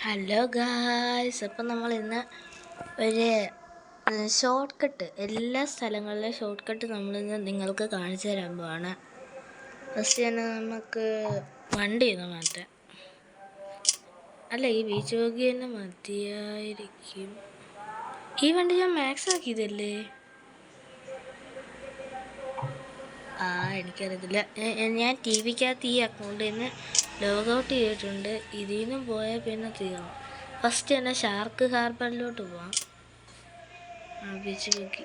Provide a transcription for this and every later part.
Hello guys, അപ്പം നമ്മൾ ഇന്ന് ഒരു ഷോർട്ട് കട്ട്, എല്ലാ സ്ഥലങ്ങളിലെ ഷോർട്ട് കട്ട് നമ്മളിന്ന് നിങ്ങൾക്ക് കാണിച്ചു തരാൻ പോവാണ്. ഫസ്റ്റ് തന്നെ നമുക്ക് വണ്ടി ഒന്ന് മാറ്റാം. അല്ല, ഈ ബീച്ച് വോക്കി തന്നെ മതിയായിരിക്കും. ഈ വണ്ടി ഞാൻ മാക്സ് ആക്കിയതല്ലേ? എനിക്കറിയത്തില്ല. ഞാൻ ടി വിക്കകത്ത് ഈ അക്കൗണ്ടിൽ നിന്ന് ലോഗൗട്ട് ചെയ്തിട്ടുണ്ട്. ഇതിൽ നിന്നും പോയാൽ പിന്നെ തീർന്നു. ഫസ്റ്റ് തന്നെ ഷാർക്ക് ഹാർബറിലോട്ട് പോവാം. ബീച്ച് നോക്കി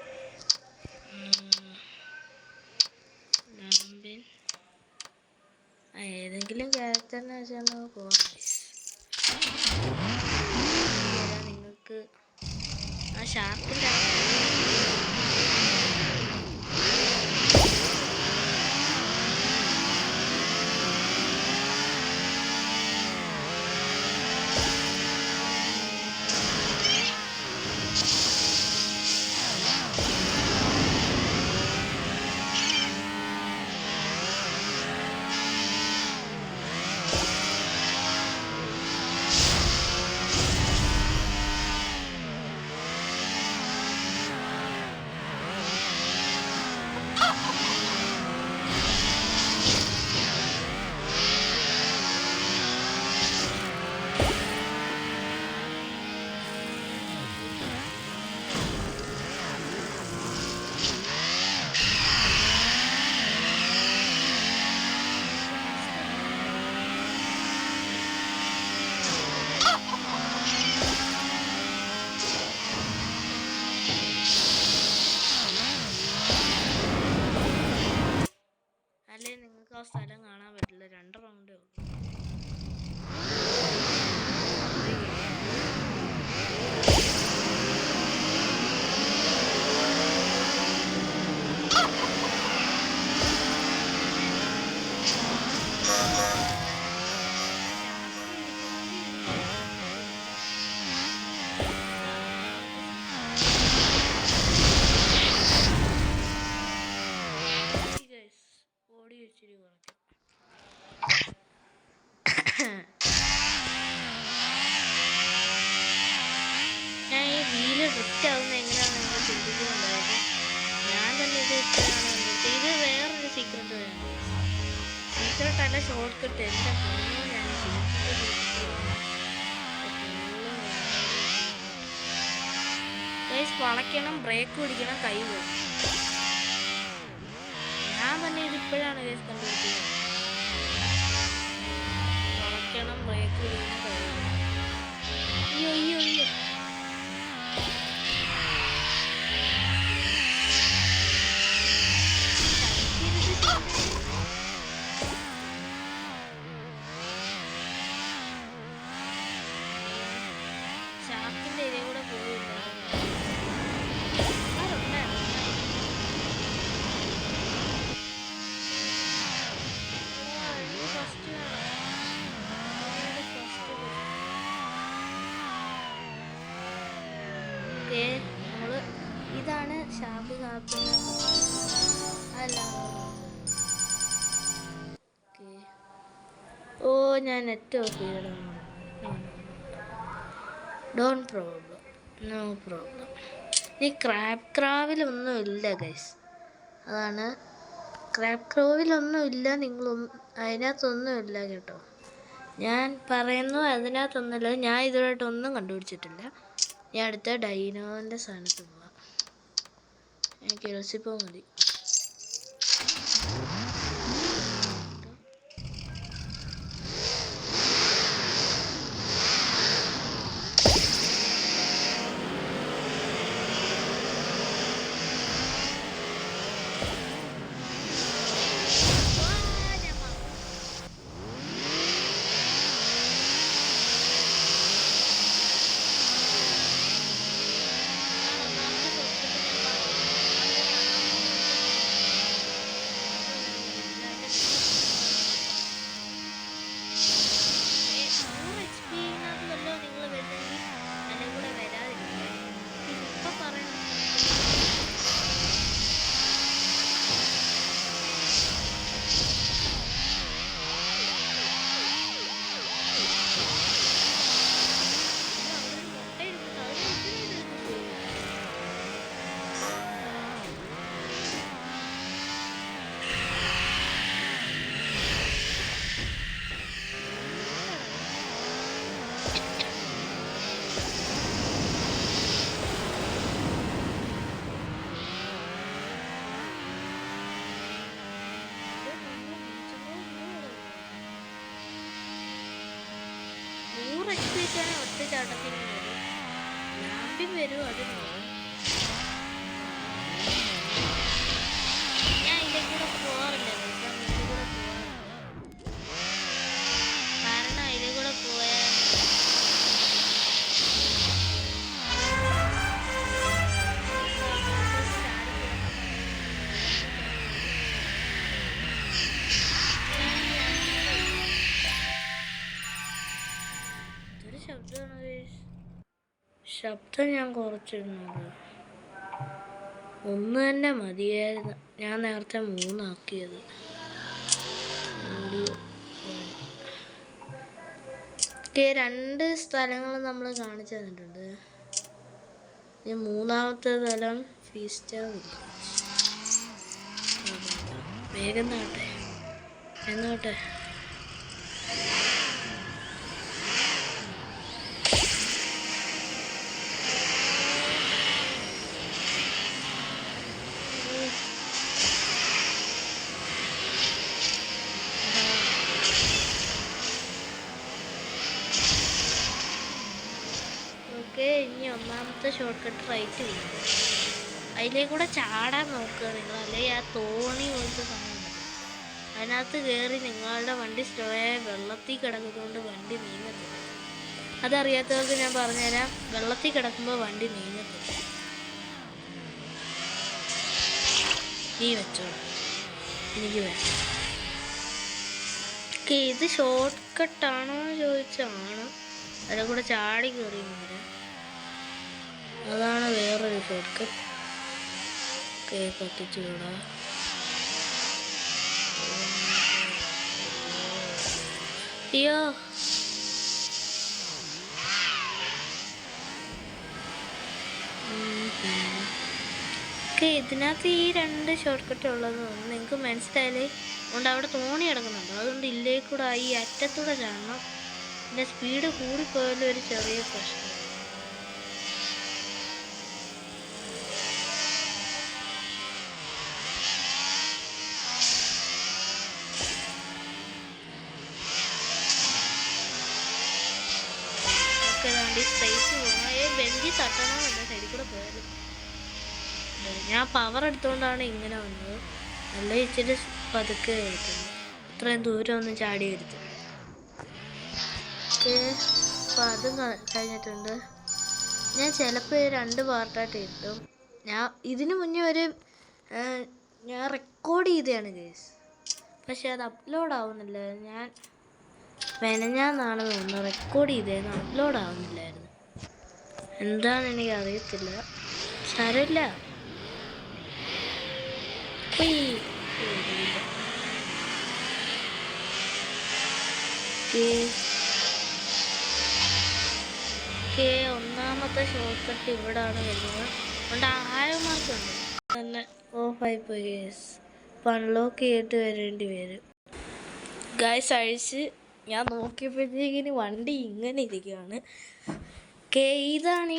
ഏതെങ്കിലും ക്യാരക്ടറിനെ വെച്ചാൽ പോവാം. നിങ്ങൾക്ക് ആ ഷാർക്കിൻ്റെ നിങ്ങൾക്ക് ആ സ്ഥലം കാണാൻ പറ്റില്ല. 2 റൗണ്ടേ ഉള്ളൂ. ഓടി വെച്ചിട്ട് കുറയ്ക്കും. ഞാൻ ഈ വീല് ഡ്രിഫ്റ്റ് ആവുന്ന എങ്ങനെയാണെന്ന് നിങ്ങൾ ചിന്തിക്കുന്നുണ്ടായിരുന്നു. ഞാൻ തന്നെ ഇത് ഇപ്പോഴാണ് കണ്ടിട്ട്. ഇത് വേറൊരു സീക്രട്ട് വേണ്ട. സീക്രട്ട് അല്ല, ഷോർട്ട് കട്ട്. എൻ്റെ ഫോണിൽ ഞാൻ വളയ്ക്കണം, ബ്രേക്ക് പിടിക്കണം, കൈ പോകും. ഞാൻ തന്നെ ഇതിപ്പോഴാണ് കണ്ടുപിടിക്കുന്നത്. വളയ്ക്കണം, ബ്രേക്ക് പിടിക്കണം, കൈ പോകും. അയ്യോ അയ്യോ അയ്യോ. ഷാർക്കിൻ്റെ ഇതേ കൂടെ പോയില്ല. നമ്മള് ഇതാണ് ഷാർക്ക് കാപ്പിന് അല്ല. ഓ, ഞാൻ നെറ്റ് ഓഫ് ചെയ്തിടും. Don't problem, no problem. ഈ ക്രാബ് ക്രാവിലൊന്നും ഇല്ല ഗൈസ്. അതാണ്, ക്രാബ് ക്രാവിലൊന്നും ഇല്ല. അതിനകത്തൊന്നും ഇല്ല കേട്ടോ. ഞാൻ പറയുന്നു, അതിനകത്തൊന്നുമില്ല. ഞാൻ ഇതുവരെയായിട്ടൊന്നും കണ്ടുപിടിച്ചിട്ടില്ല. ഞാൻ അടുത്ത ഡൈനോൻ്റെ സ്ഥാനത്ത് പോവാം. എനിക്ക് റെസിപ്പോ മതി. എക്സ്പീരിയൻസ് ഒറ്റ ചാട്ടത്തിന് വരും, ലാമ്പിൽ വരും. അതിന് ഞാൻ ഇതിൻ്റെ കൂടെ പോകാറില്ല, ഇതിൻ്റെ കൂടെ പോകാറില്ല. കാരണം അതിൻ്റെ കൂടെ പോയാൽ ശബ്ദം ഞാൻ കുറച്ചിരുന്നുള്ളൂ. ഒന്ന് തന്നെ മതിയായിരുന്നു. ഞാൻ നേരത്തെ 3 ആക്കിയത്. രണ്ട് സ്ഥലങ്ങൾ നമ്മൾ കാണിച്ചു തന്നിട്ടുണ്ട്. ഈ 3-ാമത്തെ സ്ഥലം ഫീസ്റ്റ് വേഗം നാട്ടെ എന്നോട്ടെ. ഇനി 1-ാമത്തെ ഷോർട്ട് കട്ട് റൈറ്റ് ചെയ്യും. അതിലേക്കൂടെ ചാടാൻ നോക്കുക നിങ്ങൾ, അല്ലെങ്കിൽ ആ തോണി പോലത്തെ സാധനം അതിനകത്ത് കയറി നിങ്ങളുടെ വണ്ടി സ്റ്റോയായ വെള്ളത്തിൽ കിടക്കുന്നതുകൊണ്ട് വണ്ടി നീങ്ങത്തില്ല. അതറിയാത്തവർക്ക് ഞാൻ പറഞ്ഞുതരാം, വെള്ളത്തിൽ കിടക്കുമ്പോൾ വണ്ടി നീങ്ങത്തില്ല. നീ വെച്ചോ, എനിക്ക് വേണം. ഇത് ഷോർട്ട് കട്ടാണോ ചോദിച്ചാണ്. അതിലെ കൂടെ ചാടി കയറി വരെ, അതാണ് വേറൊരു ഷോർട്ട് കട്ട്. കത്തിച്ചു വിടാ. അയ്യോ ഇതിനകത്ത് ഈ 2 ഷോർട്ട് കട്ട് ഉള്ളത് നിങ്ങൾക്ക് മനസ്സിലായാലേ. അതുകൊണ്ട് അവിടെ തോണി കിടക്കുന്നുണ്ട്, അതുകൊണ്ട് ഇല്ലേക്കൂടെ ഈ അറ്റത്തൂടെ ചാടണം. പിന്നെ സ്പീഡ് കൂടിപ്പോയാലും ഒരു ചെറിയ പ്രശ്നം. ബെഞ്ചി തട്ടണമെന്ന് സൈഡിൽ കൂടെ പോയാലും. ഞാൻ പവർ എടുത്തുകൊണ്ടാണ് ഇങ്ങനെ വന്നത്, നല്ല ഇച്ചിരി പതുക്കെ എടുക്കുന്നത്. ഇത്രയും ദൂരം ഒന്നും ചാടി എടുത്തു. അപ്പം അതും കഴിഞ്ഞിട്ടുണ്ട്. ഞാൻ ചിലപ്പോൾ 2 പാർട്ടായിട്ട് കിട്ടും. ഞാൻ ഇതിന് മുന്നേ ഞാൻ റെക്കോർഡ് ചെയ്തതാണ് ഗൈസ്, പക്ഷെ അത് അപ്ലോഡ് ആവുന്നില്ല. ഞാൻ മെനഞ്ഞാന്നാണ് തോന്നുന്നു റെക്കോർഡ് ചെയ്തതെന്ന്, അപ്ലോഡ് ആവുന്നില്ലായിരുന്നു. എന്താണെന്ന് എനിക്ക് അറിയത്തില്ല. സാരമില്ല. ഒന്നാമത്തെ ഷോർട്ട് കട്ട് ഇവിടാണ് വരുന്നത്. അതുകൊണ്ട് 1000 മാർക്കുണ്ട് തന്നെ ഓഫായി പോയി. ഇപ്പം അൺലോക്ക് ചെയ്തിട്ട് വരേണ്ടി വരും ഗൈസ്. അഴിച്ച് ഞാൻ നോക്കിയപ്പോഴത്തേക്കിന് വണ്ടി ഇങ്ങനെ ഇരിക്കുകയാണ്. ഇതാണ്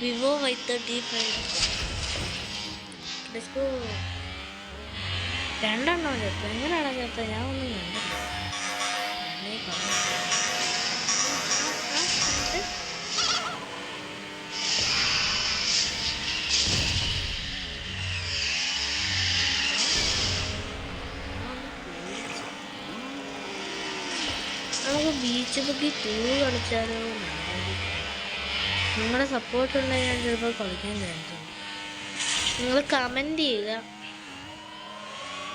വിവോ Y35. രണ്ടെണ്ണം ചേർത്ത് എങ്ങനെയാണോ ചേർത്ത ഞാൻ ഒന്നും കണ്ടില്ല. നമുക്ക് ബീച്ച് ബുക്കി 2 കളിച്ചാലോ? നിങ്ങളുടെ സപ്പോർട്ട് ഉണ്ടെങ്കിൽ ഞാൻ ചിലപ്പോൾ കളിക്കാൻ ചാൻസുണ്ട്. നിങ്ങൾ കമൻറ്റ് ചെയ്യുക,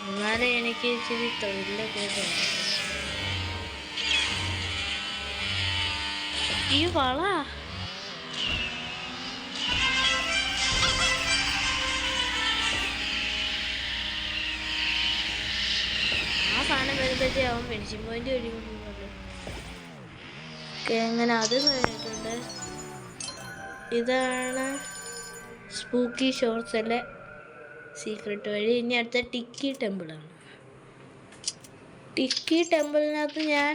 എന്നാലേ എനിക്ക് ഇച്ചിരി തൊഴിലൊക്കെ തോന്നും. ഈ വള ആ സാധനം വരുമ്പോഴത്തേ അവൻ ഫിനിഷിംഗ് പോയിന്റ് കഴിയുമ്പോൾ അങ്ങനെ അത് കഴിഞ്ഞിട്ടുണ്ട്. ഇതാണ് സ്പൂക്കി ഷോർട്സിലെ സീക്രട്ട് വഴി. ഇനി അടുത്ത ടിക്കി ടെമ്പിളാണ്. ടിക്കി ടെമ്പിളിനകത്ത് ഞാൻ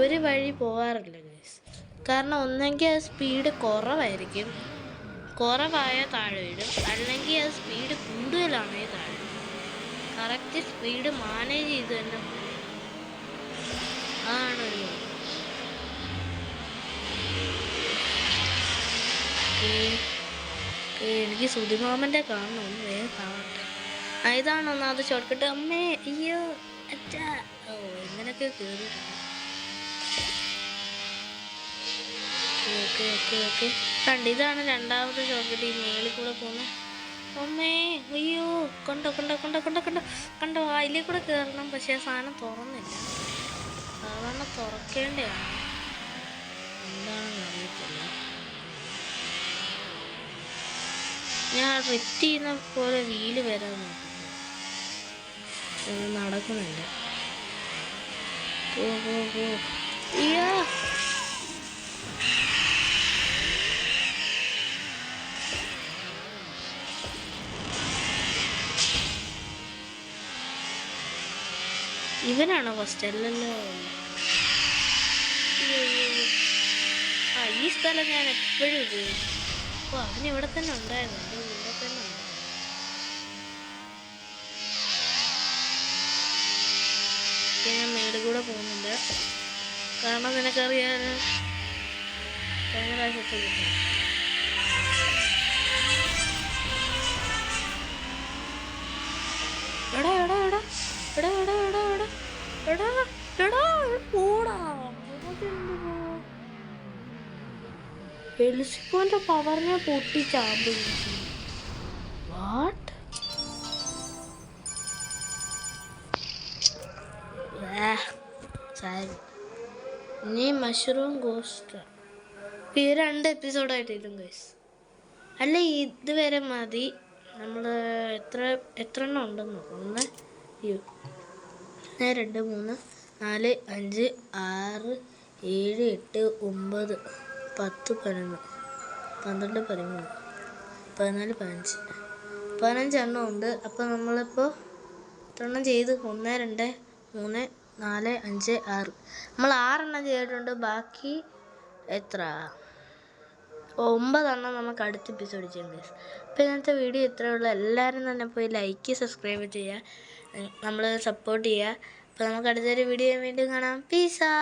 ഒരു വഴി പോകാറില്ല ഗൈസ്. കാരണം ഒന്നെങ്കിൽ അത് സ്പീഡ് കുറവായിരിക്കും, കുറവായ താഴെ വീടും, അല്ലെങ്കിൽ അത് സ്പീഡ് കൂടുതലാണെങ്കിൽ താഴെ. കറക്റ്റ് സ്പീഡ് മാനേജ് ചെയ്ത് തന്നെ അതാണ് ഒരു എനിക്ക് സുധിമാമൻ്റെ കാണണം, ഒന്ന് വേഗം കാണട്ടെ. ഇതാണ് ഒന്നാമത് ഷോർട്ട് കട്ട്. അമ്മേ അയ്യോ അച്ഛാ. ഓ ഇങ്ങനെയൊക്കെ കയറിയിട്ടുണ്ട്. ഓക്കെ ഓക്കെ ഓക്കെ കണ്ട്, ഇതാണ് രണ്ടാമത്തെ ഷോർട്ട് കട്ട്. ഈ മേളിൽ കൂടെ പോകുന്ന അമ്മേ അയ്യോ കണ്ടോ കണ്ടോ കണ്ടോ കണ്ടോ കണ്ടോ കണ്ടോ. അതിലേ കൂടെ കയറണം, പക്ഷേ സാധനം തുറന്നില്ല. സാധാരണ തുറക്കേണ്ടതാണ്, എന്താണെന്ന് അറിയത്തില്ല. ഞാൻ റിറ്റ് ചെയ്യുന്ന പോലെ വീല് വരാൻ നോക്കുന്നു, നടക്കുന്നുണ്ട്. അയ്യോ ഇവനാണോ ഫസ്റ്റ്? അല്ലല്ലോ. ഈ സ്ഥലം ഞാൻ എപ്പോഴും ഉപയോഗിക്കും. ഓ അവൻ ഇവിടെ തന്നെ ഉണ്ടായിരുന്നു, എൻ്റെ ഇവിടെ തന്നെ ഉണ്ട്. ഞാൻ മേളിൽ കൂടെ പോകുന്നുണ്ട്, കാരണം നിനക്കറിയാൻ കഴിഞ്ഞ പ്രാവശ്യത്തെ കിട്ടും. എടാ എടാ എടാ എടാ എടാ എടാ എടാ എടാ എടാ പോടാ. എലിസിപ്പോന്റെ പവറിനെ പൊട്ടി ചാമ്പ്. വാട്ട്? ഇനി മഷ്റൂം ഗോസ്റ്റ് ഈ 2 എപ്പിസോഡായിട്ട് ഇടും ഗൈസ്. അല്ല ഇതുവരെ മതി. നമ്മൾ എത്ര എണ്ണം ഉണ്ടെന്ന് നോക്കാം. 1 2 3 4 5 6 7 8 9 10 11 12 13 14 15 എണ്ണം ഉണ്ട്. അപ്പോൾ നമ്മളിപ്പോൾ എത്ര എണ്ണം ചെയ്ത്? 1 2 3 4 5 6 നമ്മൾ 6 എണ്ണം ചെയ്തിട്ടുണ്ട്. ബാക്കി എത്ര? 9 എണ്ണം നമുക്ക് അടുത്ത എപ്പിസോഡ് ചെയ്യാം ഗൈസ്. അപ്പോൾ ഇന്നത്തെ വീഡിയോ ഇത്രയേ ഉള്ളൂ. എല്ലാവരും തന്നെ പോയി ലൈക്ക് സബ്സ്ക്രൈബ് ചെയ്യുക, നമ്മൾ സപ്പോർട്ട് ചെയ്യുക. അപ്പോൾ നമുക്ക് അടുത്തൊരു വീഡിയോ വീണ്ടും കാണാം. പീസാ.